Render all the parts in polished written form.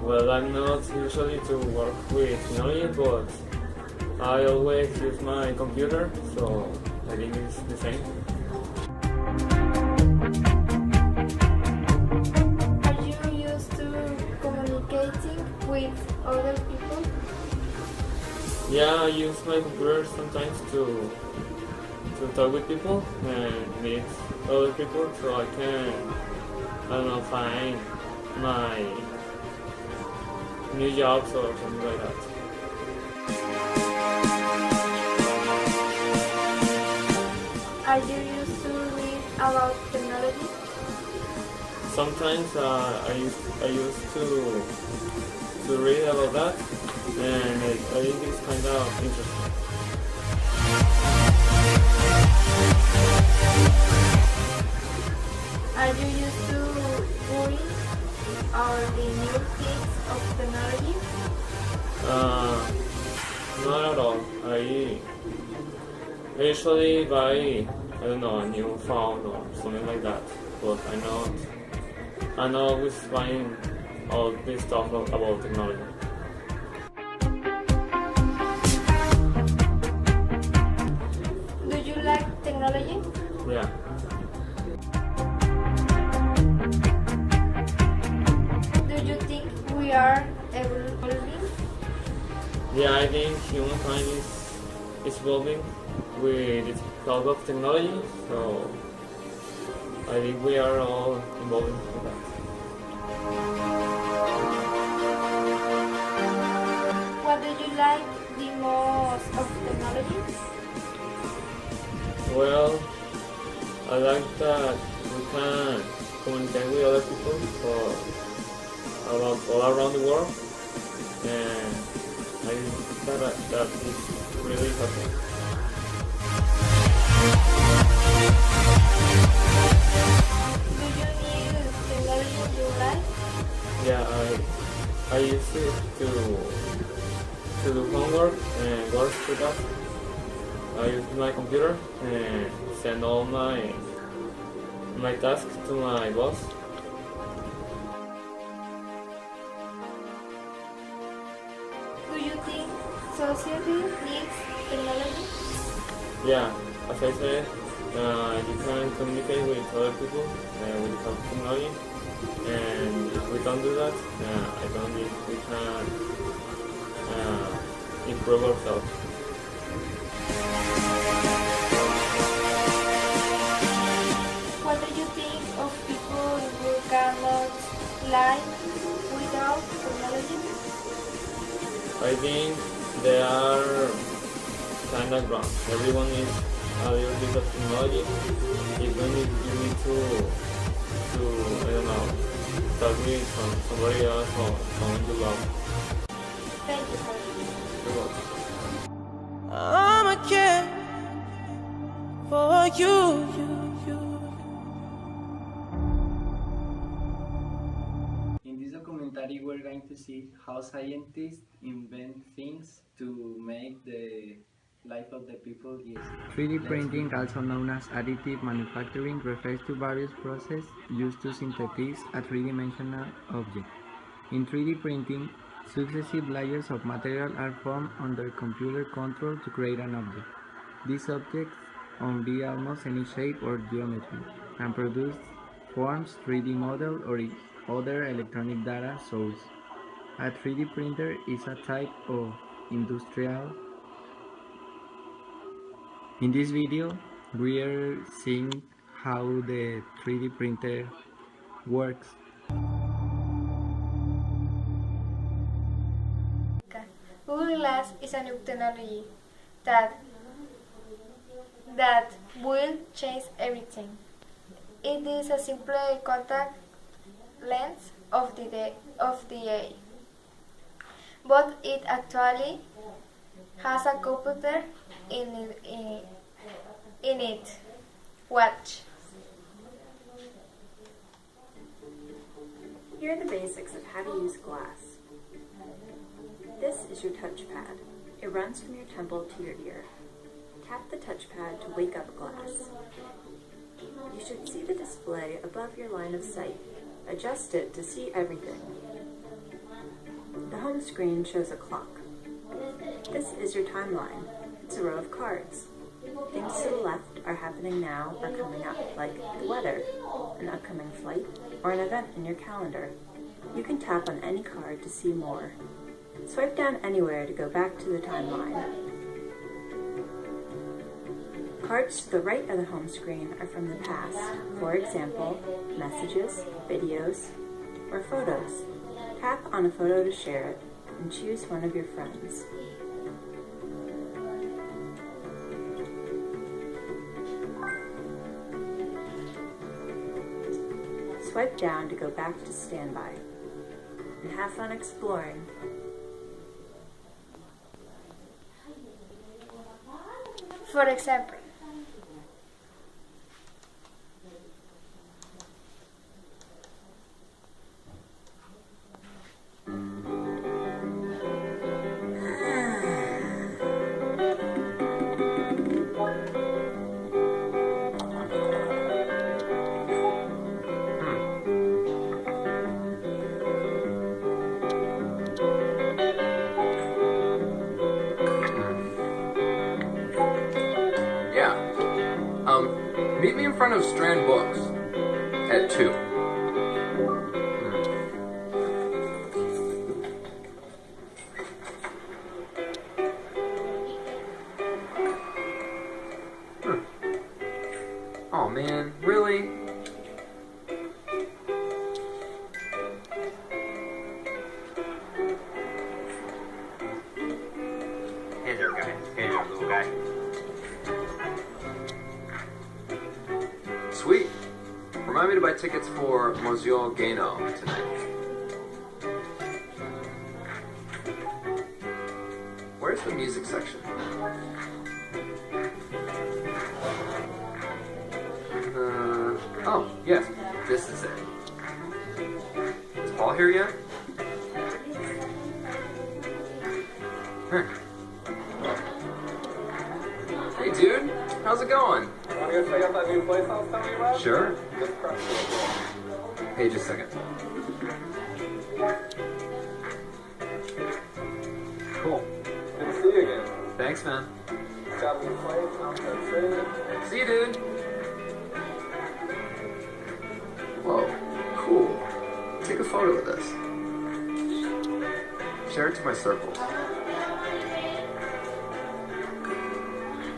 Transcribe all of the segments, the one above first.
Well, I'm not usually to work with technology, but I always use my computer, so I think it's the same. Are you used to communicating with other people? Yeah, I use my computer sometimes to talk with people and meet other people, so I can, I don't know, find my new jobs or something like that. Are you used to read about technology? Sometimes I used to read about that, and I think it's kind of interesting. Are you used to read or the new things of technology? Not at all. I usually buy, I don't know, a new phone or something like that, but I'm not always buying all this stuff about technology. Do you like technology? Yeah. Do you think we are evolving? Yeah, I think humankind is evolving with its help of technology, so I think we are all evolving with that. What do you like the most of technology? Well, I like that we can communicate with other people all around the world, and I think that is really helpful. Do you use technology in your life? Yeah, I use it to do homework and work with that. I use my computer and send all my tasks to my boss. Do you think society needs technology? Yeah, as I said, you can communicate with other people with the help of technology, and if we don't do that, I don't think we can improve ourselves. What do you think of people who cannot live without technology? I think they are kind of wrong. Everyone needs a little bit of technology, even if you need to I don't know, talk with somebody else or someone you love. Thank you, sir. You're welcome. I'ma care for you. In this documentary, we're going to see how scientists invent things to make the life of the people easier. 3D printing, also known as additive manufacturing, refers to various processes used to synthesize a three-dimensional object. In 3D printing, successive layers of material are formed under computer control to create an object. These objects can be almost any shape or geometry and produce forms, 3D model, or other electronic data source. A 3D printer is a type of industrial. In this video, we are seeing how the 3D printer works. Google Glass is a new technology that will change everything. It is a simple contact lens of the eye, but it actually has a computer in it. Watch. Here are the basics of how to use glass. This is your touchpad. It runs from your temple to your ear. Tap the touchpad to wake up glass. You should see the display above your line of sight. Adjust it to see everything. home screen shows a clock. This is your timeline. It's a row of cards. Things to the left are happening now or coming up, like the weather, an upcoming flight, or an event in your calendar. You can tap on any card to see more. Swipe down anywhere to go back to the timeline. Cards to the right of the home screen are from the past, for example, messages, videos, or photos. Tap on a photo to share it, and choose one of your friends. Swipe down to go back to standby. And have fun exploring. For example, Meet me in front of Strand Books at 2. Oh man, really? Hey there, guy. Hey there, little guy. Sweet. Remind me to buy tickets for Monsieur Gano tonight. Where's the music section? Oh, yes. This is it. Is Paul here yet? Huh. Hey, dude. How's it going? Want to go check out that new place I was telling you about? Sure. Just across the way. Hey, just a second. Cool. Good to see you again. Thanks, man. Got a new place, I'm so See you, dude. Whoa, cool. Take a photo of this. Share it to my circle.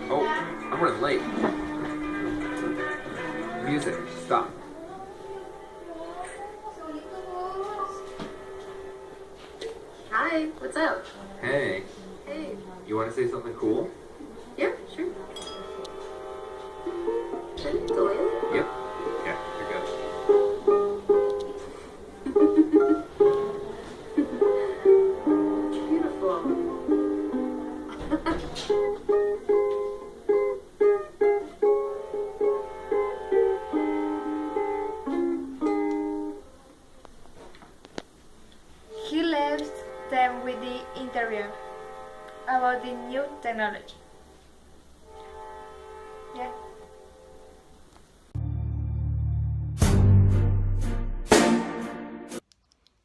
Oh, I'm running late. Music, stop. Hi, what's up? Hey, Hey. you want to say something cool? Yeah, sure. Should I go in? Yep. Yeah, you're good. Beautiful. he left them with the interview about the new technology. Yeah.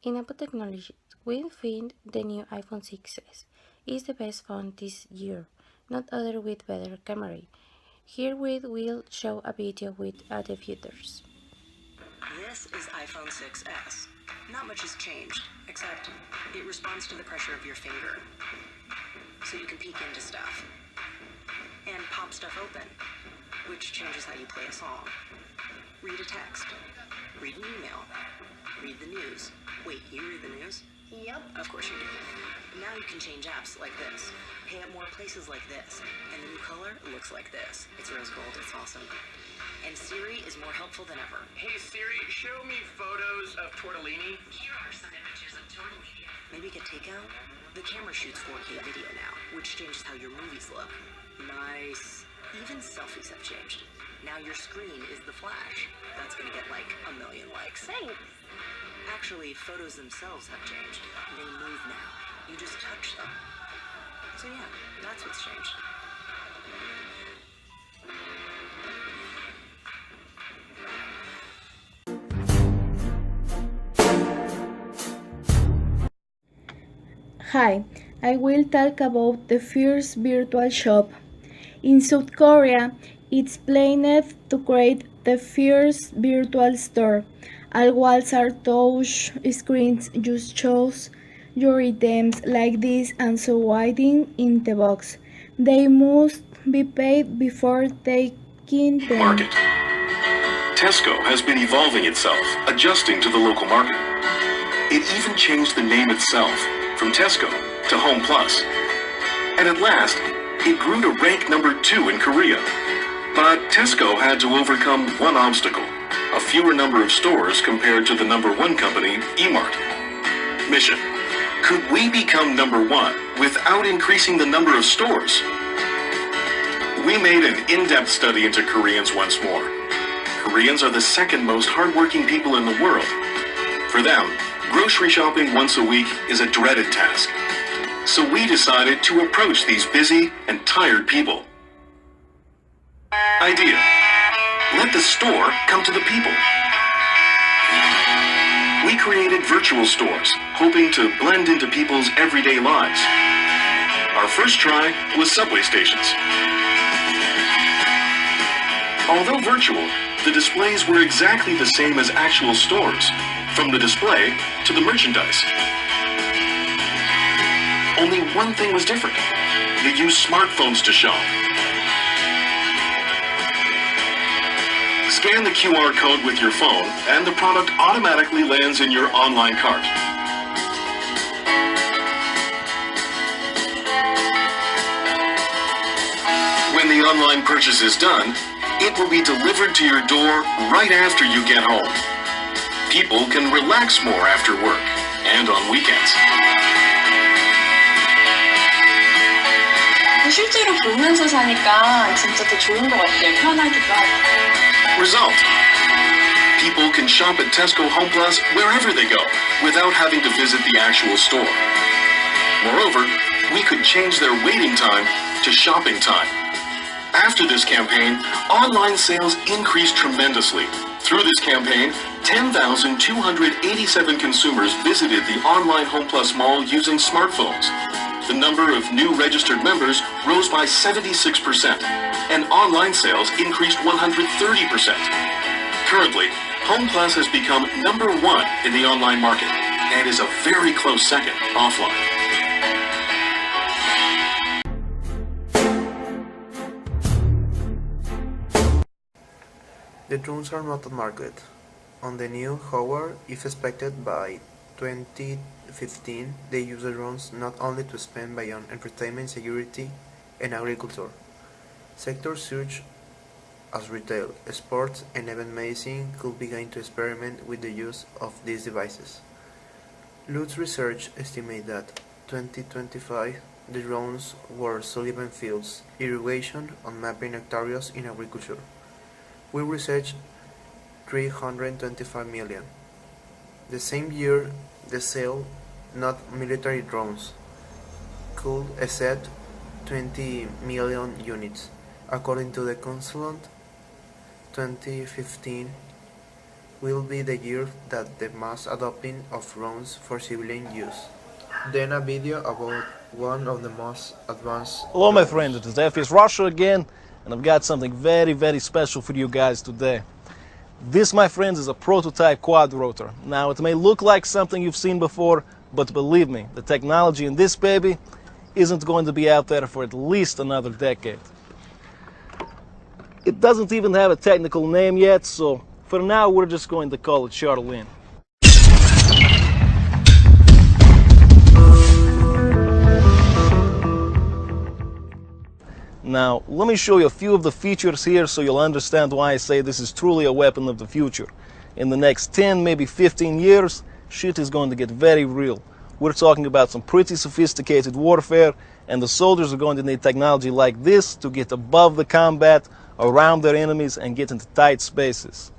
In Apple Technologies, we think the new iPhone 6s is the best phone this year, not other with better camera. Here we will show a video with the features. This is iPhone 6s. Not much has changed, except it responds to the pressure of your finger. So you can peek into stuff. And pop stuff open, which changes how you play a song. Read a text. Read an email. Read the news. Wait, you read the news? Yep. Of course you do. Now you can change apps like this. Pay at more places like this. And the new color looks like this. It's rose gold. It's awesome. And Siri is more helpful than ever. Hey Siri, show me photos of tortellini. Here are some images of tortellini. Maybe get takeout? The camera shoots 4K video now, which changes how your movies look. Nice. Even selfies have changed. Now your screen is the flash. That's gonna get like 1 million likes. Thanks. Actually, photos themselves have changed. They move now. You just touch them. So yeah, that's what's changed. Hi, I will talk about the first virtual shop. In South Korea, it's planned to create the first virtual store. All walls are touch screens, just shows your items like this and so waiting in the box. They must be paid before taking them. Market. Tesco has been evolving itself, adjusting to the local market. It even changed the name itself from Tesco to Home Plus. And at last, it grew to rank number 2 in Korea. But Tesco had to overcome one obstacle, a fewer number of stores compared to the number 1 company, E-Mart. Mission: could we become number 1 without increasing the number of stores? We made an in-depth study into Koreans once more. Koreans are the second most hardworking people in the world. For them, grocery shopping once a week is a dreaded task. So we decided to approach these busy and tired people. Idea: let the store come to the people. We created virtual stores, hoping to blend into people's everyday lives. Our first try was subway stations. Although virtual, the displays were exactly the same as actual stores, from the display to the merchandise. Only one thing was different. They used smartphones to shop. Scan the QR code with your phone, and the product automatically lands in your online cart. When the online purchase is done, it will be delivered to your door right after you get home. People can relax more after work and on weekends. 실제로 보면서 사니까 진짜 더 좋은 것 같아요. 편하기도 하고. Result: people can shop at Tesco Home Plus wherever they go without having to visit the actual store. Moreover, we could change their waiting time to shopping time. After this campaign, online sales increased tremendously. Through this campaign, 10,287 consumers visited the online Home Plus mall using smartphones. The number of new registered members rose by 76%, and online sales increased 130%. Currently, Home Plus has become number 1 in the online market and is a very close second offline. The drones are not on market. On the new Howard, if expected by 2015, they use the drones not only to expand beyond entertainment, security, and agriculture. Sectors such as retail, sports, and event medicine could begin to experiment with the use of these devices. Lutz Research estimates that 2025 the drones were Sullivan Fields, irrigation, and mapping hectares in agriculture. We researched 325 million. The same year, the sale, not military drones, could exceed 20 million units. According to the consultant, 2015 will be the year that the mass adopting of drones for civilian use. Then a video about one of the most advanced... Hello my friends, it is FPS Russia again, and I've got something very, very special for you guys today. This, my friends, is a prototype quad rotor. Now, it may look like something you've seen before, but believe me, the technology in this baby isn't going to be out there for at least another decade. It doesn't even have a technical name yet, so for now we're just going to call it Charlene. Now, let me show you a few of the features here so you'll understand why I say this is truly a weapon of the future. In the next 10, maybe 15 years, shit is going to get very real. We're talking about some pretty sophisticated warfare, and the soldiers are going to need technology like this to get above the combat, around their enemies, and get into tight spaces.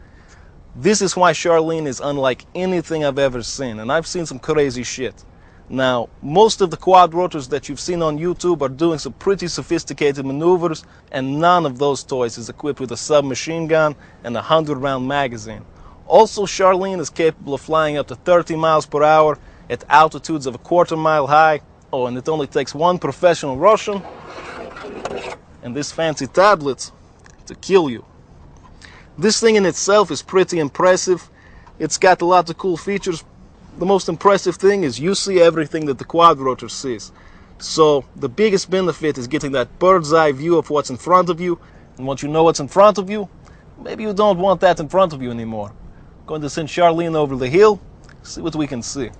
This is why Charlene is unlike anything I've ever seen, and I've seen some crazy shit. Now, most of the quad rotors that you've seen on YouTube are doing some pretty sophisticated maneuvers, and none of those toys is equipped with a submachine gun and a 100-round magazine. Also, Charlene is capable of flying up to 30 miles per hour at altitudes of a quarter mile high, Oh, and it only takes one professional Russian and this fancy tablet to kill you. This thing in itself is pretty impressive. It's got a lot of cool features. The most impressive thing is you see everything that the quadrotor sees. So the biggest benefit is getting that bird's eye view of what's in front of you. And once you know what's in front of you, maybe you don't want that in front of you anymore. I'm going to send Charlene over the hill, see what we can see.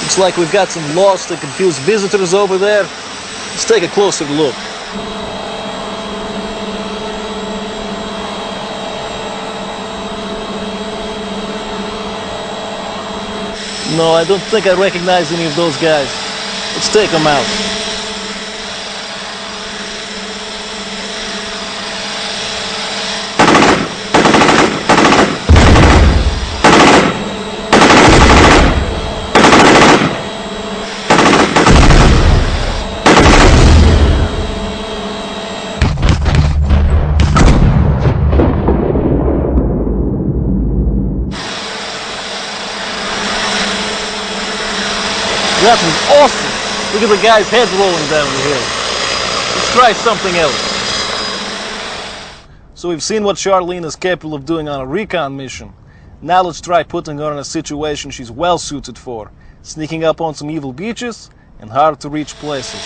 Looks like we've got some lost and confused visitors over there. Let's take a closer look. No, I don't think I recognize any of those guys. Let's take them out. That was awesome! Look at the guy's head rolling down the hill. Let's try something else. So we've seen what Charlene is capable of doing on a recon mission. Now let's try putting her in a situation she's well suited for. Sneaking up on some evil beaches and hard to reach places.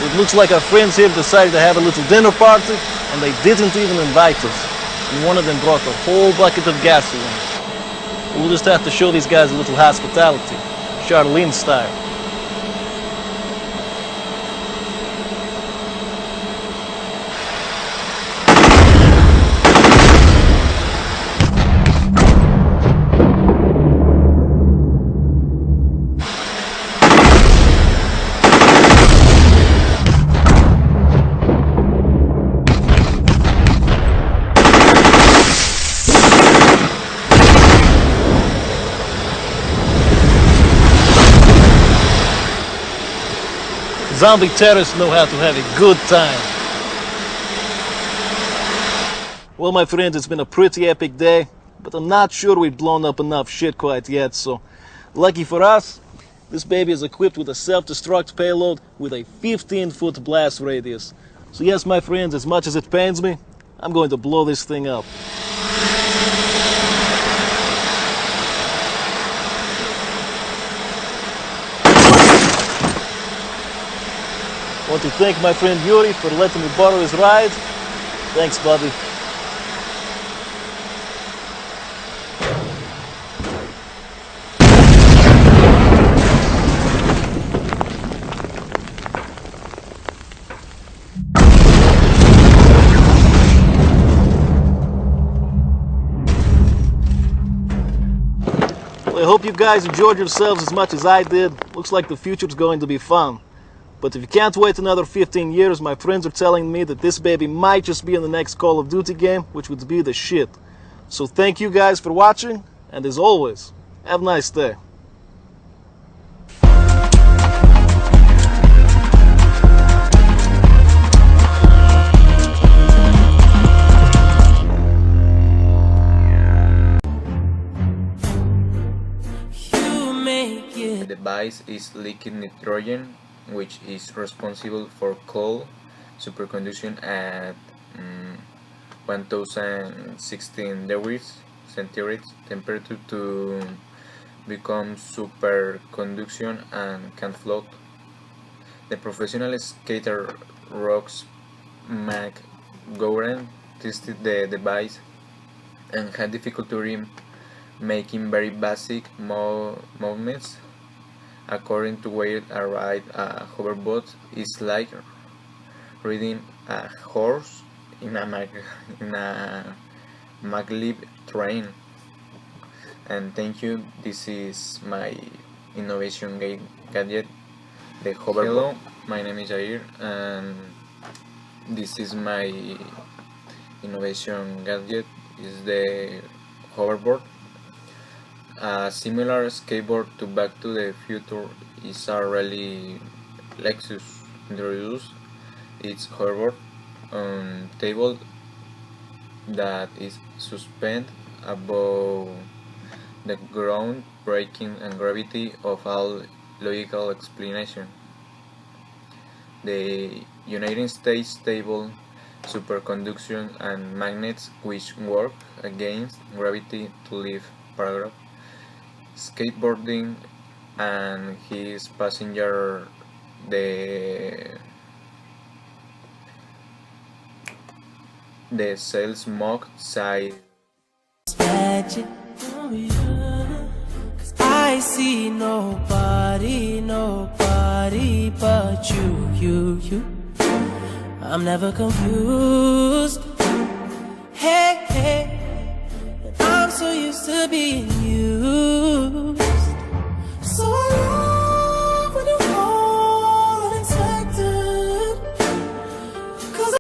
It looks like our friends here decided to have a little dinner party, and they didn't even invite us. And one of them brought a whole bucket of gasoline. We'll just have to show these guys a little hospitality, Charlene style. Zombie terrorists know how to have a good time. Well, my friends, it's been a pretty epic day, but I'm not sure we've blown up enough shit quite yet, so lucky for us, this baby is equipped with a self-destruct payload with a 15-foot blast radius. So yes, my friends, as much as it pains me, I'm going to blow this thing up. I want to thank my friend Yuri for letting me borrow his ride. Thanks, buddy. Well, I hope you guys enjoyed yourselves as much as I did. Looks like the future's going to be fun. But if you can't wait another 15 years, my friends are telling me that this baby might just be in the next Call of Duty game, which would be the shit. So thank you guys for watching, and as always, have a nice day. The device is leaking nitrogen, which is responsible for cold superconduction at 1016 degrees centigrade temperature to become superconduction and can float. The professional skater Rox McGowan tested the device and had difficulty making very basic movements. According to where I ride a hoverboard is like riding a horse in a maglev train. And thank you. This is my innovation gadget, the hoverboard. Hello, my name is Jair, and this is my innovation gadget. Is the hoverboard. A similar skateboard to Back to the Future is a rally Lexus introduced its hoverboard on table that is suspended above the ground, breaking and gravity of all logical explanation. The United States table, superconduction, and magnets which work against gravity to live paragraph, skateboarding, and his passenger the sales smoke side. Magic, oh yeah. 'Cause I see nobody but you. I'm never confused. Hey, I'm so used to being you.